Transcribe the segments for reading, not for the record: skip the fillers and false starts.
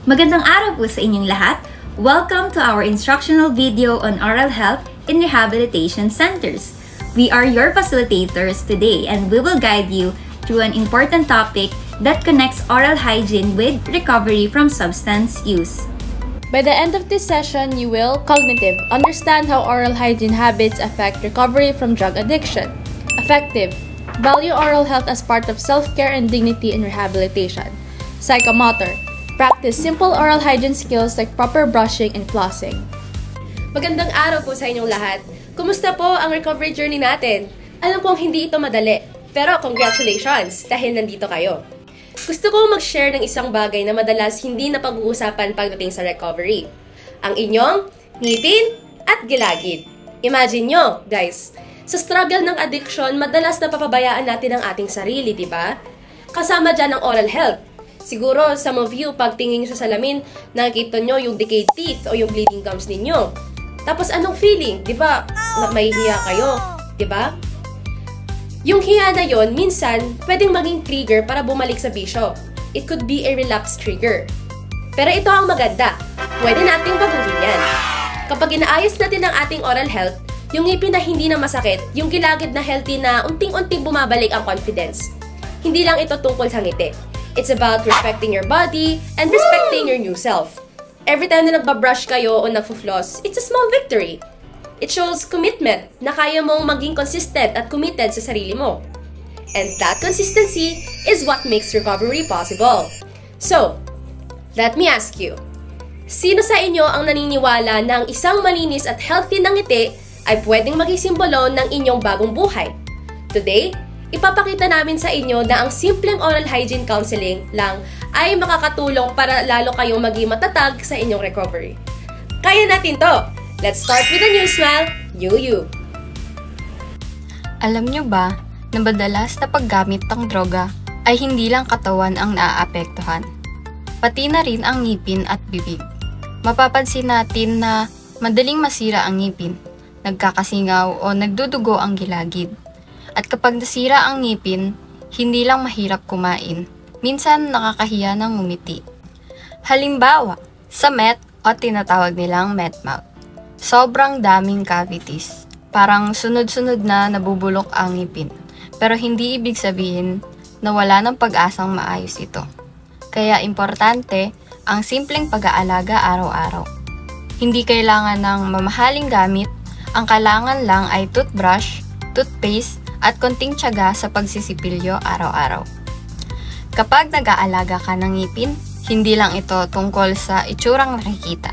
Magandang araw po sa inyong lahat. Welcome to our instructional video on oral health in rehabilitation centers. We are your facilitators today and we will guide you through an important topic that connects oral hygiene with recovery from substance use. By the end of this session, you will cognitive, understand how oral hygiene habits affect recovery from drug addiction. Affective, value oral health as part of self-care and dignity in rehabilitation. Psychomotor, practice simple oral hygiene skills like proper brushing and flossing. Magandang araw po sa inyong lahat. Kumusta po ang recovery journey natin? Alam kong hindi ito madali, pero congratulations dahil nandito kayo. Gusto kong mag-share ng isang bagay na madalas hindi na pag-uusapan pagdating sa recovery. Ang inyong ngipin at gilagid. Imagine nyo, guys, sa struggle ng addiction, madalas napapabayaan natin ang ating sarili, di ba? Kasama dyan ang oral health. Siguro, some of you, pag tingin sa salamin, nakikita nyo yung decayed teeth o yung bleeding gums ninyo. Tapos anong feeling? Di ba? Mahihiya kayo, di ba? Yung hiya na yon, minsan, pwedeng maging trigger para bumalik sa bisyo. It could be a relapse trigger. Pero ito ang maganda. Pwede nating baguhin yan. Kapag inaayos natin ang ating oral health, yung ngipin na hindi na masakit, yung gilagid na healthy na unting-unting bumabalik ang confidence. Hindi lang ito tungkol sa ngiti. It's about respecting your body and respecting your new self. Every time na nagbabrush kayo o nagfo-floss, it's a small victory. It shows commitment na kaya mong maging consistent at committed sa sarili mo. And that consistency is what makes recovery possible. So, let me ask you, sino sa inyo ang naniniwala na ang isang malinis at healthy na ngiti ay pwedeng maging simbolo ng inyong bagong buhay? Today, ipapakita namin sa inyo na ang simpleng oral hygiene counseling lang ay makakatulong para lalo kayong maging matatag sa inyong recovery. Kaya natin to! Let's start with a new smile, new you! Alam nyo ba na madalas na paggamit ng droga ay hindi lang katawan ang naaapektuhan, pati na rin ang ngipin at bibig. Mapapansin natin na madaling masira ang ngipin, nagkakasingaw o nagdudugo ang gilagid. At kapag nasira ang ngipin, hindi lang mahirap kumain, minsan nakakahiya ng ngumiti. Halimbawa, sa met o tinatawag nilang met mouth. Sobrang daming cavities. Parang sunod-sunod na nabubulok ang ngipin. Pero hindi ibig sabihin na wala ng pag-asang maayos ito. Kaya importante ang simpleng pag-aalaga araw-araw. Hindi kailangan ng mamahaling gamit. Ang kailangan lang ay toothbrush, toothpaste, at konting tiyaga sa pagsisipilyo araw-araw. Kapag nag-aalaga ka ng ngipin, hindi lang ito tungkol sa itsurang nakikita.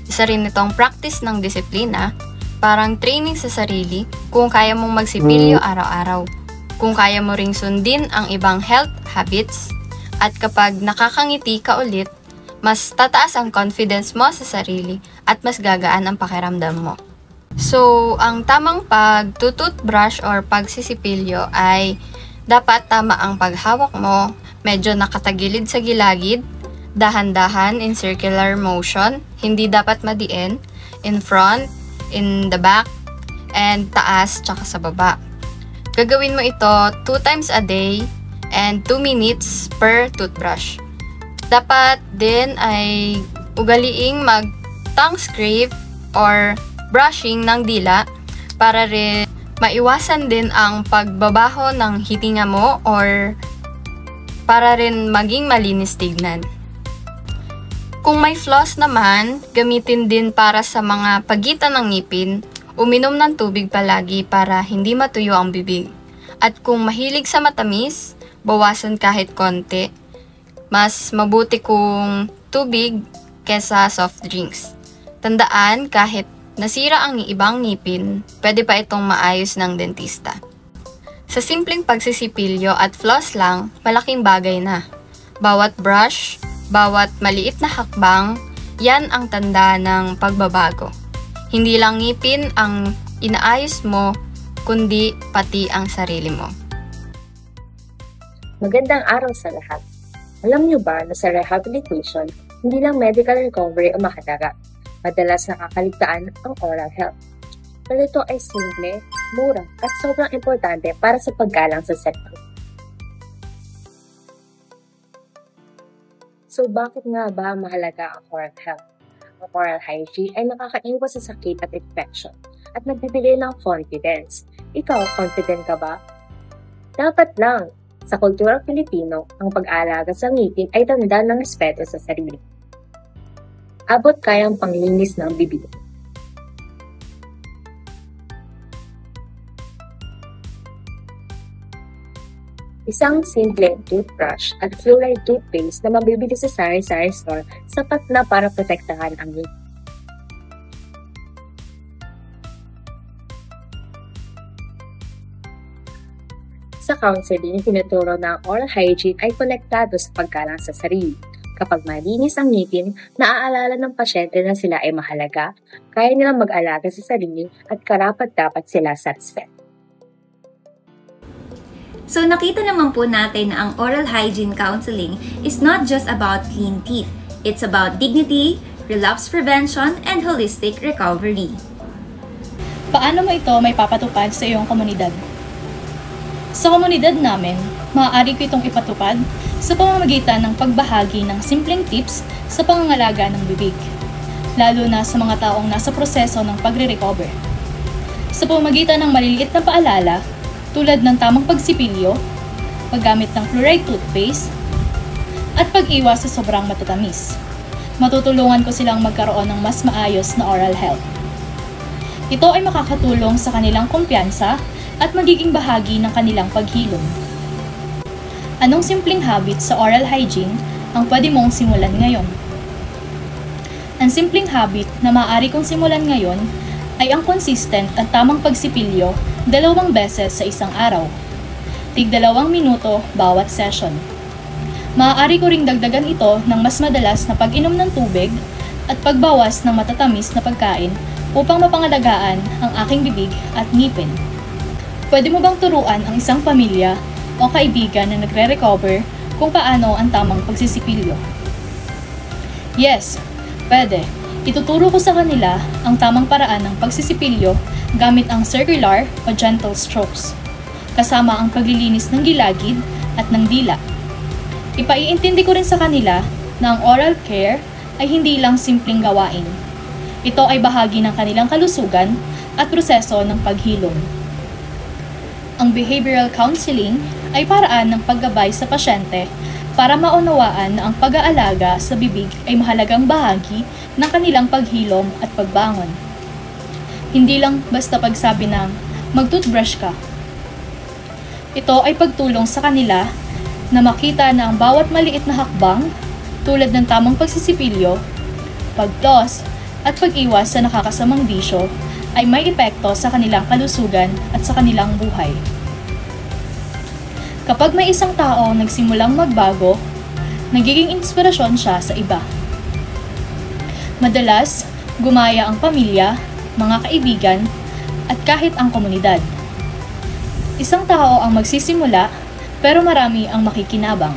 Isa rin itong practice ng disiplina, parang training sa sarili kung kaya mong magsipilyo araw-araw, kung kaya mo ring sundin ang ibang health habits, at kapag nakakangiti ka ulit, mas tataas ang confidence mo sa sarili at mas gagaan ang pakiramdam mo. So, ang tamang pag-toothbrush or pagsisipilyo ay dapat tama ang paghawak mo, medyo nakatagilid sa gilagid, dahan-dahan in circular motion, hindi dapat madiin, in front, in the back, and taas tsaka sa baba. Gagawin mo ito 2 times a day and 2 minutes per toothbrush. Dapat din ay ugaliing mag-tongue scrape or brushing ng dila para rin maiwasan din ang pagbabaho ng hitinga mo or para rin maging malinis tignan. Kung may floss naman, gamitin din para sa mga pagitan ng ngipin, uminom ng tubig palagi para hindi matuyo ang bibig. At kung mahilig sa matamis, bawasan kahit konti. Mas mabuti kung tubig kesa soft drinks. Tandaan, kahit nasira ang ibang ngipin, pwede pa itong maayos ng dentista. Sa simpleng pagsisipilyo at floss lang, malaking bagay na. Bawat brush, bawat maliit na hakbang, yan ang tanda ng pagbabago. Hindi lang ngipin ang inaayos mo, kundi pati ang sarili mo. Magandang araw sa lahat. Alam niyo ba na sa rehabilitation, hindi lang medical recovery ang mahalaga. Madalas nakakaligtaan ang oral health. Pero ito ay simple, mura, at sobrang importante para sa paggalang sa self-care. So bakit nga ba mahalaga ang oral health? Ang oral hygiene ay nakakaiwas sa sakit at infection at nagbibigay ng confidence. Ikaw, confident ka ba? Dapat lang. Sa kulturang Pilipino, ang pag-aalaga sa ngipin ay tanda ng respeto sa sarili. Abot kayang panglinis ng bibig. Isang simple toothbrush at fluoride toothpaste na mabibili sa sari-sari store sapat na para protektahan ang ngipin. Sa counseling, tinuturo na ang oral hygiene ay konektado sa paggalang sa sarili. Kapag malinis ang ngipin, naaalala ng pasyente na sila ay mahalaga, kaya nilang mag-alaga sa sarili at karapat-dapat sila satisfied. So nakita naman po natin na ang oral hygiene counseling is not just about clean teeth. It's about dignity, relapse prevention, and holistic recovery. Paano mo ito may papatupad sa iyong komunidad? Sa komunidad namin, maaari ko itong ipatupad sa pamamagitan ng pagbahagi ng simpleng tips sa pangangalaga ng bibig, lalo na sa mga taong nasa proseso ng pagre-recover. Sa pamamagitan ng maliliit na paalala, tulad ng tamang pagsipilyo, paggamit ng fluoride toothpaste, at pag-iwas sa sobrang matatamis, matutulungan ko silang magkaroon ng mas maayos na oral health. Ito ay makakatulong sa kanilang kumpiyansa at magiging bahagi ng kanilang paghilom. Anong simpleng habit sa oral hygiene ang pwede mong simulan ngayon? Ang simpleng habit na maaari kong simulan ngayon ay ang consistent at tamang pagsipilyo 2 beses sa isang araw, tig 2 minuto bawat session. Maaari ko ring dagdagan ito ng mas madalas na pag-inom ng tubig at pagbawas ng matatamis na pagkain upang mapangalagaan ang aking bibig at ngipin. Pwede mo bang turuan ang isang pamilya o kaibigan na nagre-recover kung paano ang tamang pagsisipilyo? Yes, pwede. Ituturo ko sa kanila ang tamang paraan ng pagsisipilyo gamit ang circular o gentle strokes, kasama ang paglilinis ng gilagid at ng dila. Ipaiintindi ko rin sa kanila na ang oral care ay hindi lang simpleng gawain. Ito ay bahagi ng kanilang kalusugan at proseso ng paghilom. Ang behavioral counseling ay paraan ng paggabay sa pasyente para maunawaan na ang pag-aalaga sa bibig ay mahalagang bahagi ng kanilang paghilom at pagbangon. Hindi lang basta pagsabi ng mag-toothbrush ka. Ito ay pagtulong sa kanila na makita na ang bawat maliit na hakbang tulad ng tamang pagsisipilyo, pag-floss at pag-iwas sa nakakasamang bisyo ay may epekto sa kanilang kalusugan at sa kanilang buhay. Kapag may isang tao nagsimulang magbago, nagiging inspirasyon siya sa iba. Madalas, gumaya ang pamilya, mga kaibigan, at kahit ang komunidad. Isang tao ang magsisimula, pero marami ang makikinabang.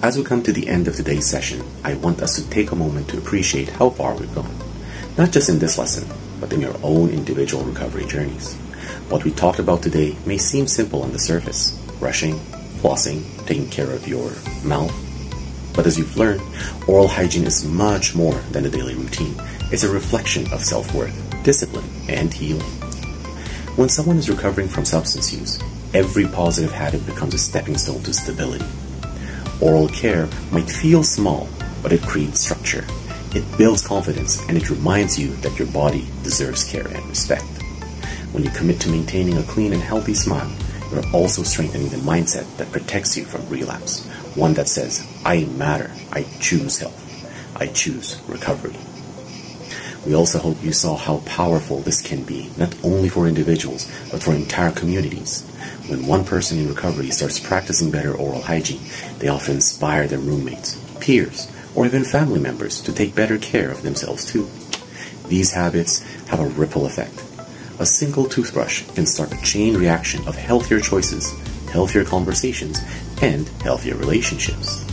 As we come to the end of today's session, I want us to take a moment to appreciate how far we've gone. Not just in this lesson, but in your own individual recovery journeys. What we talked about today may seem simple on the surface, brushing, flossing, taking care of your mouth. But as you've learned, oral hygiene is much more than a daily routine. It's a reflection of self-worth, discipline, and healing. When someone is recovering from substance use, every positive habit becomes a stepping stone to stability. Oral care might feel small, but it creates structure. It builds confidence and it reminds you that your body deserves care and respect. When you commit to maintaining a clean and healthy smile, you're also strengthening the mindset that protects you from relapse. One that says, I matter, I choose health, I choose recovery. We also hope you saw how powerful this can be, not only for individuals, but for entire communities. When one person in recovery starts practicing better oral hygiene, they often inspire their roommates, peers, or even family members to take better care of themselves too. These habits have a ripple effect. A single toothbrush can start a chain reaction of healthier choices, healthier conversations, and healthier relationships.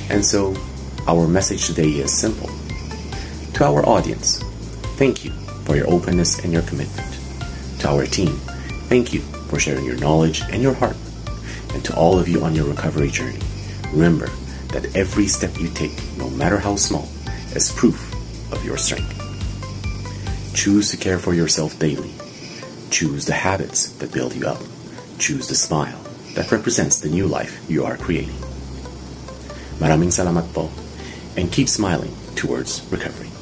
And so, our message today is simple. To our audience, thank you for your openness and your commitment. To our team, thank you for sharing your knowledge and your heart. And to all of you on your recovery journey, remember that every step you take, no matter how small, is proof of your strength. Choose to care for yourself daily. Choose the habits that build you up. Choose the smile that represents the new life you are creating. Maraming salamat po, and keep smiling towards recovery.